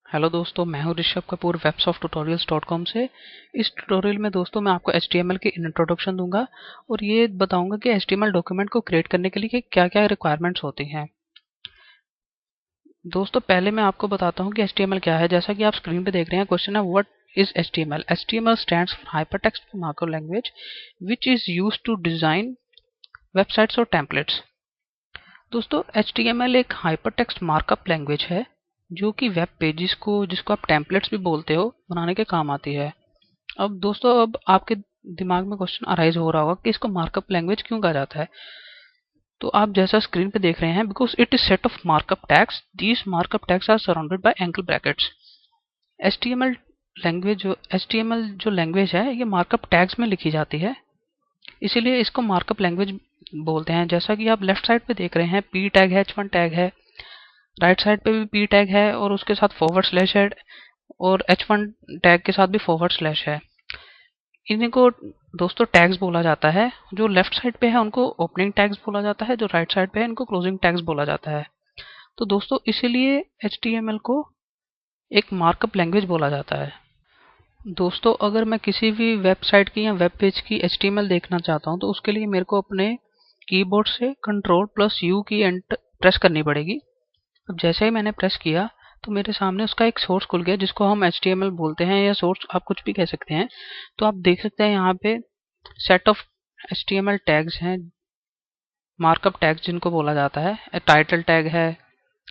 Hello दोस्तों, मैं हूं ऋषभ कपूर websofttutorials.com से। इस ट्यूटोरियल में दोस्तों मैं आपको HTML की इंट्रोडक्शन दूंगा और ये बताऊंगा कि HTML डॉक्यूमेंट को क्रिएट करने के लिए क्या-क्या रिक्वायरमेंट्स होती हैं। दोस्तों पहले मैं आपको बताता हूं कि HTML क्या है। जैसा कि आप स्क्रीन पे देख रहे हैं, क्वेश्चन है what is HTML। HTML stands for hypertext markup language which is used to design websites और टेम्पलेट्स। दोस्तों HTML एक हाइपरटेक्स्ट मार्कअप लैंग्वेज है जो कि वेब पेजेस को, जिसको आप टेम्पलेट्स भी बोलते हो, बनाने के काम आती है। अब दोस्तों, अब आपके दिमाग में क्वेश्चन अराइज हो रहा होगा कि इसको मार्कअप लैंग्वेज क्यों कहा जाता है। तो आप जैसा स्क्रीन पे देख रहे हैं, because it is set of markup tags, these markup tags are surrounded by angle brackets. HTML जो लैंग्वेज है ये मार्कअप टैग्स में लिखी जाती है, इसीलिए इसको मार्कअप लैंग्वेज बोलते हैं। जैसा कि आप लेफ्ट साइड पे देख रहे हैं, पी टैग है, H1 टैग है, राइट साइड पे भी पी टैग है और उसके साथ फॉरवर्ड स्लैश है, और H1 टैग के साथ भी फॉरवर्ड स्लैश है। इनको दोस्तों टैग्स बोला जाता है। जो लेफ्ट साइड पे है उनको ओपनिंग टैग्स बोला जाता है, जो राइट साइड पे है इनको क्लोजिंग टैग्स बोला जाता है। तो दोस्तों इसीलिए HTML को एक मार्कअप लैंग्वेज बोला जाता है। दोस्तों अगर मैं किसी भी वेबसाइट की या वेब पेज की HTML देखना चाहता हूं तो उसके लिए मेरे को अपने कीबोर्ड से Ctrl+U की प्रेस करनी पड़ेगी। अब जैसे ही मैंने प्रेस किया तो मेरे सामने उसका एक सोर्स खुल गया, जिसको हम HTML बोलते हैं, या सोर्स आप कुछ भी कह सकते हैं। तो आप देख सकते हैं यहाँ पे सेट ऑफ HTML टैग्स हैं, मार्कअप टैग्स जिनको बोला जाता है। टाइटल टैग है,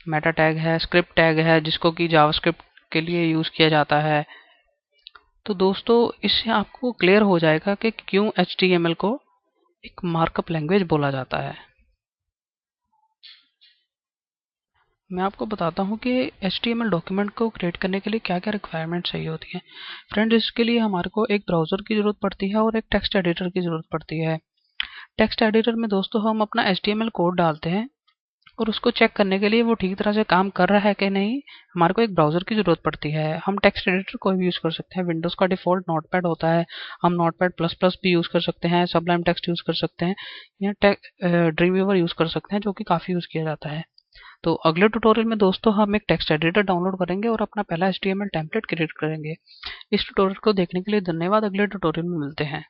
मेटा टैग है, स्क्रिप्ट टैग है जिसको कि जावास्क्रिप्ट के लिए यूज किया जाता है। तो दोस्तों इससे आपको क्लियर हो जाएगा कि क्यों HTML को एक मार्कअप लैंग्वेज बोला जाता है। मैं आपको बताता हूँ कि HTML डॉक्यूमेंट को क्रिएट करने के लिए क्या-क्या रिक्वायरमेंट चाहिए होती है। फ्रेंड्स, इसके लिए हमारे को एक ब्राउज़र की ज़रूरत पड़ती है और एक टेक्स्ट एडिटर की ज़रूरत पड़ती है। टेक्स्ट एडिटर में दोस्तों हम अपना HTML कोड डालते हैं और उसको चेक करने के लिए वो ठीक तरह से काम कर रहा है कि नहीं, हमारे को एक ब्राउज़र की ज़रूरत पड़ती है। हम टेक्स्ट एडिटर कोई भी यूज़ कर सकते हैं। विंडोज़ का डिफ़ॉल्ट नोटपैड होता है, हम नोटपैड प्लस प्लस भी यूज़ कर सकते हैं, सबलाइम टेक्स्ट यूज़ कर सकते हैं, या ड्रीमवीवर यूज़ कर सकते हैं जो कि काफ़ी यूज़ किया जाता है। तो अगले ट्यूटोरियल में दोस्तों हम एक टेक्स्ट एडिटर डाउनलोड करेंगे और अपना पहला HTML टेम्पलेट क्रिएट करेंगे। इस ट्यूटोरियल को देखने के लिए धन्यवाद। अगले ट्यूटोरियल में मिलते हैं।